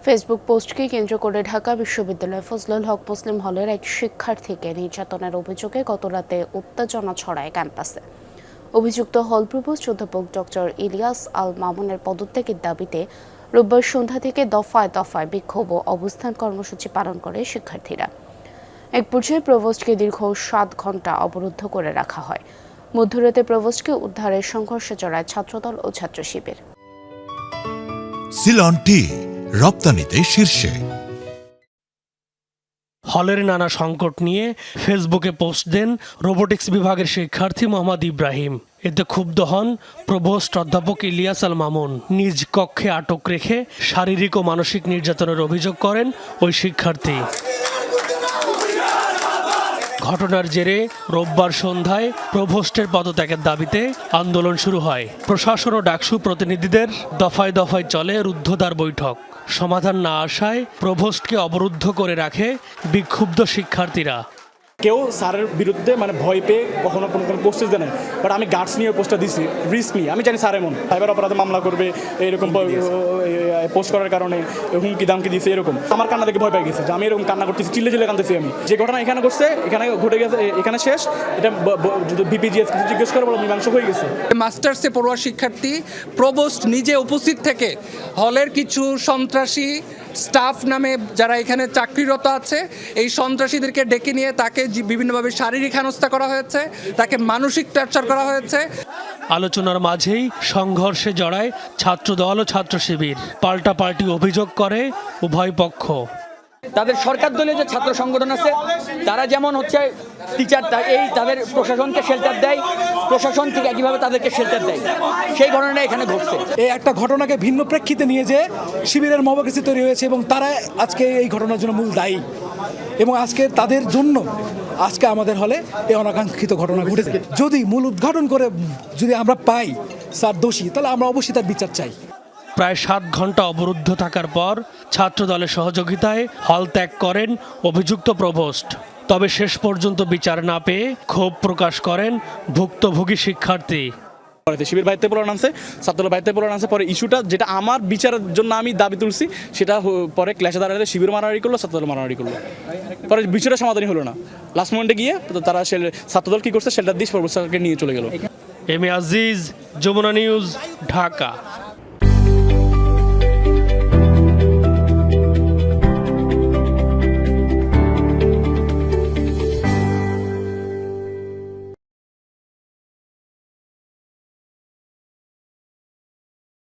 Facebook পোস্টকে কেন্দ্র করে ঢাকা বিশ্ববিদ্যালয় ফজলুল হক মুসলিম হলের এক শিক্ষার্থীকে নির্যাতনের অভিযোগে গতরাতে উত্তেজনা ছড়ায় ক্যাম্পাসে। অভিযুক্ত হল প্রভোস্ট অধ্যাপক ডক্টর ইলিয়াস আল মামুনের পদত্যাগের দাবিতে রোববার সন্ধ্যা থেকে দফায় দফায় বিক্ষোভ ও অবস্থান কর্মসূচি পালন করে শিক্ষার্থীরা। এক পর্যায়ে প্রভোস্টকে দীর্ঘ 7 ঘণ্টা অবরুদ্ধ করে রাখা হয়। মধ্যরাতে প্রভোস্টকে উদ্ধারের সংঘর্ষে জড়ায় ছাত্রদল ও ছাত্র শিবির। সিলন টি রপ্তানিতে শীর্ষে। হলের নানা সংকট নিয়ে ফেসবুকে পোস্ট দেন রোবোটিক্স বিভাগের শিক্ষার্থী মোহাম্মদ ইব্রাহিম। এতে ক্ষুব্ধ হন প্রভোস্ট অধ্যাপক ইলিয়াস আল মামুন। নিজ কক্ষে আটক রেখে শারীরিক ও মানসিক নির্যাতনের অভিযোগ করেন ওই শিক্ষার্থী। ঘটনার জেরে রোববার সন্ধ্যায় প্রভোস্টের পদত্যাগের দাবিতে আন্দোলন শুরু হয়। প্রশাসন ও ডাকসু প্রতিনিধিদের দফায় দফায় চলে রুদ্ধদ্বার বৈঠক। সমাধান না আসায় প্রভোস্টকে অবরুদ্ধ করে রাখে বিক্ষুব্ধ শিক্ষার্থীরা। কেউ স্যারের বিরুদ্ধে ভয় পেয়ে কখনো কোনো পোস্টেজ দেয় না, বাট আমি গার্ডস নিয়ে পোস্টটা দিছি, রিস্ক নিয়ে। আমি জানি স্যার এমন সাইবার অপরাধে মামলা করবে, এরকম পোস্ট করার কারণে হুমকি দামকি দিয়েছে। এরকম আমার কান্না দেখে ভয় পেয়ে গেছে যে আমি এরকম কান্না করতেছি, চিল্লে চিল্লে কাঁদতেছি। আমি যে ঘটনা এখানে ঘটছে, এখানে ঘটে গেছে, এখানে শেষ। এটা বিপিজিএস কিছু জিজ্ঞেস করে বলো মীমাংসা হয়ে গেছে। মাস্টার্সে পড়ুয়া শিক্ষার্থী প্রভোস্ট নিজে উপস্থিত থেকে হলের কিছু সন্ত্রাসী স্টাফ নামে যারা এখানে চাকরিরত আছে, এই সন্ত্রাসীদেরকে ডেকে নিয়ে তাকে বিভিন্নভাবে শারীরিক হেনস্থা করা হয়েছে, তাকে মানসিক টর্চার করা হয়েছে। আলোচনার মাঝেই সংঘর্ষে জড়ায় ছাত্রদল ও ছাত্র শিবির। পাল্টাপাল্টি অভিযোগ করে উভয় পক্ষ। তাদের সরকার দলীয় যে ছাত্র সংগঠন আছে, তারা যেমন টিচার তাদের প্রশাসনকে শেল্টার দেয়, প্রশাসন থেকে একইভাবে তাদেরকে শেল্টার দেয়। সেই ঘটনাটা এখানে ঘটছে। এই একটা ঘটনাকে ভিন্ন প্রেক্ষিতে নিয়ে যে শিবিরের মবকেসি তৈরি হয়েছে এবং তারা আজকে এই ঘটনার জন্য মূল দায়ী, এবং আজকে তাদের জন্য আজকে আমাদের হলে এই অনাকাঙ্ক্ষিত ঘটনা ঘটেছে। যদি মূল উদ্ঘাটন করে যদি আমরা পাই স্যার দোষী, তাহলে আমরা অবশ্যই তার বিচার চাই। প্রায় 7 ঘন্টা অবরুদ্ধ থাকার পর ছাত্রদলের সহযোগিতায় হল ত্যাগ করেন অভিযুক্ত প্রভোস্ট। তবে শেষ পর্যন্ত বিচার না পেয়ে ক্ষোভ প্রকাশ করেন ভুক্তভোগী শিক্ষার্থী। শিবির বাইতে পোলার আনছে, ছাত্রদল বাইতে পোলার আনছে। পরে ইস্যুটা যেটা আমার বিচারের জন্য আমি দাবি তুলছি, সেটা পরে ক্লাসে দাঁড়ালে শিবির মারামারি করলো, ছাত্রদল মারামারি করলো। পরে বিষয়টা সমাধানই হলো না। লাস্ট মোমেন্টে গিয়ে তারা ছাত্রদল কি করছে, শেল্টার দিয়ে প্রভোস্টকে নিয়ে চলে গেল। M A Aziz, Jamuna news, Dhaka.